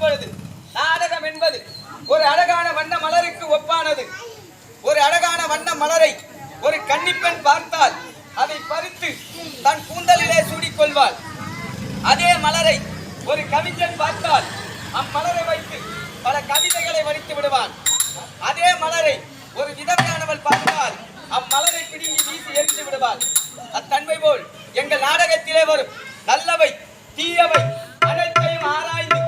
பார்க்கும் பொழுது நாடகம் என்பது ஒரு அழகான வண்ண மலருக்கு ஒப்பானது. ஒரு அழகான வண்ண மலரை ஒரு கன்னிப்பெண் பார்த்தால் அதை பறித்து தன் கூந்தலிலே சூடிக்கொள்வாள். அதே மலரை ஒரு கவிஞன் பார்த்தால் அம்மலரை வைத்து பல கவிதைகளை வடித்து விடுவான். அதே மலரை ஒரு விதவையானவள் பார்த்தால் அம்மலரை பிடுங்கி வீசி எரிந்து விடுவாள். அத்தன்மை போல் எங்கள் நாடகத்திலே வரும் நல்லவை தீயவை அனைத்தையும் ஆராய்ந்து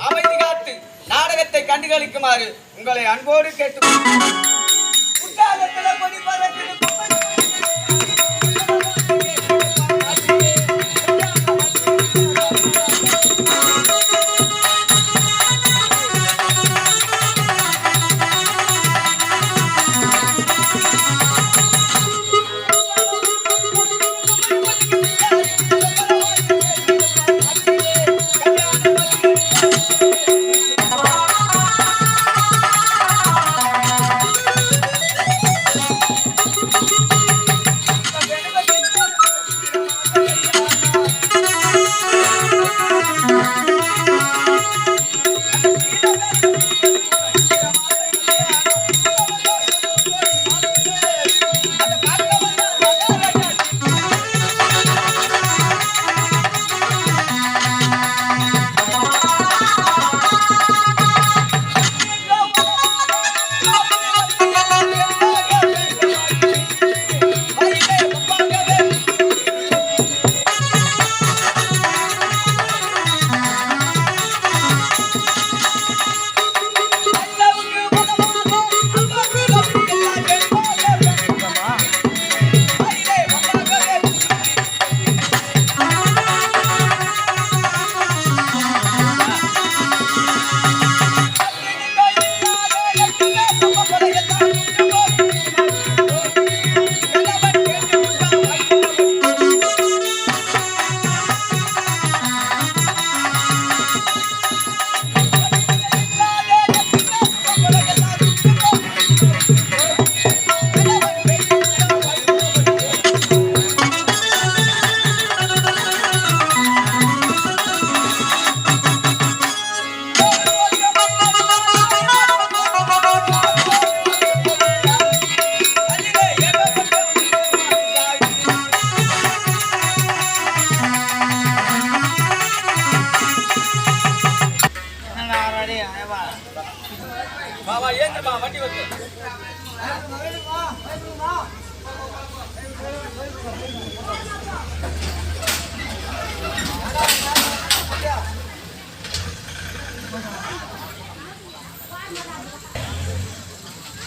அமைதி காத்து நாடகத்தை கண்டுகளிக்குமாறு உங்களை அன்போடு கேட்டுக்கொள்கிறேன்.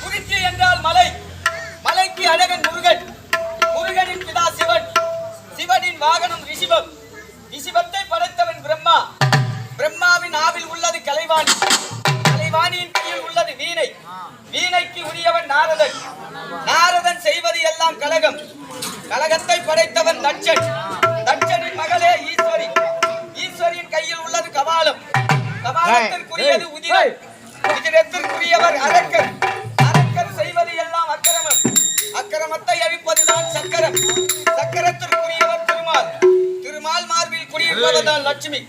குறிச்சி என்றால் மலை, மலைக்கு அழகன் முருகன், முருகனின் பிதா சிவன், சிவனின் வாகனம் ரிஷிபம், ரிஷிபத்தை படைத்தவன் பிரம்மா, பிரம்மாவின் ஆவில் உள்ளது கலைவாணி, கலைவாணியின் கையில் உள்ளது வீணை, வீணைக்கு உரியவன் நாரதன், நாரதன் செய்வது எல்லாம் கலகம், கலகத்தை படைத்தவன் தட்சன், தட்சனின் மகளே ஈஸ்வரி, ஈஸ்வரியின் கையில் உள்ளது கபாலம், கபாலத்திற்குரியது உதிரம், உதிரத்திற்குரியவர் அரக்கர், அரக்கர் செய்வது எல்லாம் அக்கிரமம், அக்கிரமத்தை அழிப்பதுதான் சக்கரம், சக்கரத்திற்குரியவர் திருமால், திருமால் மார்பில் குடியிருப்பதுதான் லட்சுமி.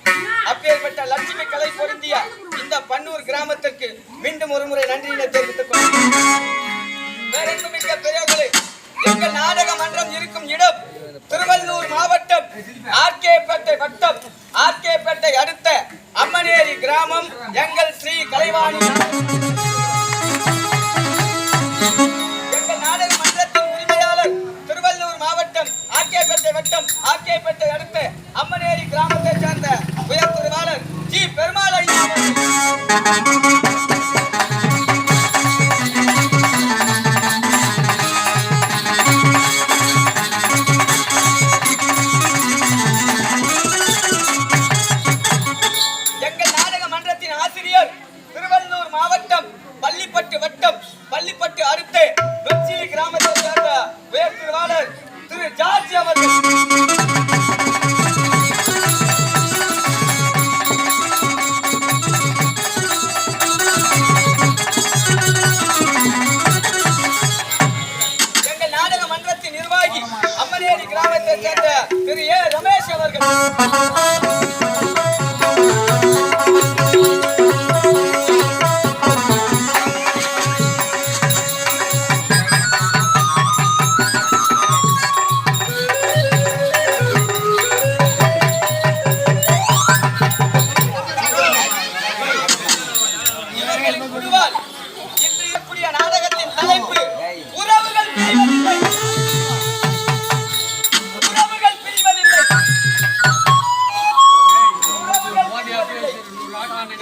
அப்பேற்பட்ட லட்சுமி கலை பொருந்திய இந்த பன்னூர் கிராமத்திற்கு மீண்டும் ஒரு முறை நன்றியினை தெரிவித்துக் கொள்கிறேன். மிக்க பெரியவர்களே, எங்கள் நாடக மன்றம் இருக்கும் இடம் திருவள்ளூர் மாவட்டம் ஆர்கேபேட்டை வட்டம், ஆர்கேபேட்டை அடுத்த அம்மனேரி கிராமம். எங்கள் ஸ்ரீ கலைவாணி எங்கள் நாடக மன்றத்தின் உரிமையாளர் திருவள்ளூர் மாவட்டம் ஆர்கேபேட்டை வட்டம், ஆர்கேபேட்டை அடுத்த அம்மனேரி கிராமத்தை சேர்ந்த உயர் பொறுப்பாளர் ஜி பெருமாள் ஐயா. ரமேஷ் அவர்கள்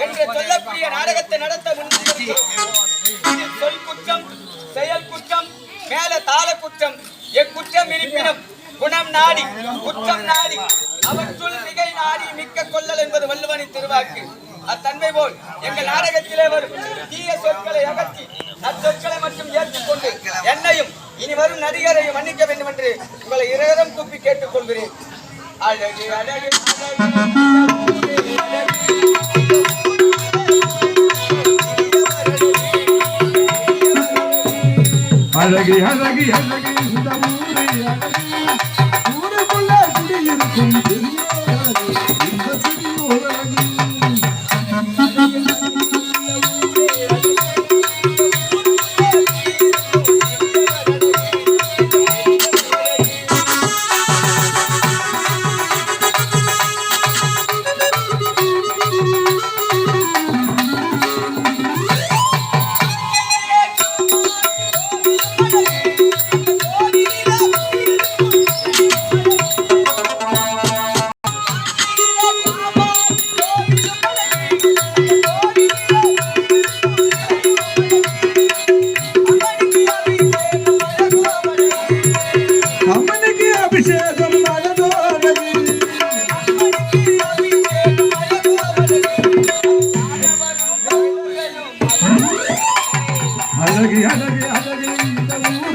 என்று சொல்லக்கூடிய நாடகத்தை நடத்த முன்வந்திருக்கிறோம். இதில் சொல் குற்றம், செயல் குற்றம், மேல தாள குற்றம், எக்குற்றம் இருப்பினும் குணம் நாடி குற்றம் நாடி அவற்றுள் மிகை நாடி மிக்க கொள்ளல் என்பது வள்ளுவனின் திருவாக்கு. அத்தன்மை போல் எங்கள் நாடகத்திலே வரும் தீய சொற்களை அகற்றி நற்சொற்களை மட்டும் ஏற்றுக்கொண்டு என்னையும் இனி வரும் நடிகரையும் மன்னிக்க வேண்டும் என்று உங்களை இரகம் கூப்பி கேட்டுக் கொள்கிறேன். அழகு அழகு அழகி அழகி அழகி ஊருக்குள்ள குடியிருக்கும் இந்த சிறியோர் அழகி அழகி அழகி அழகி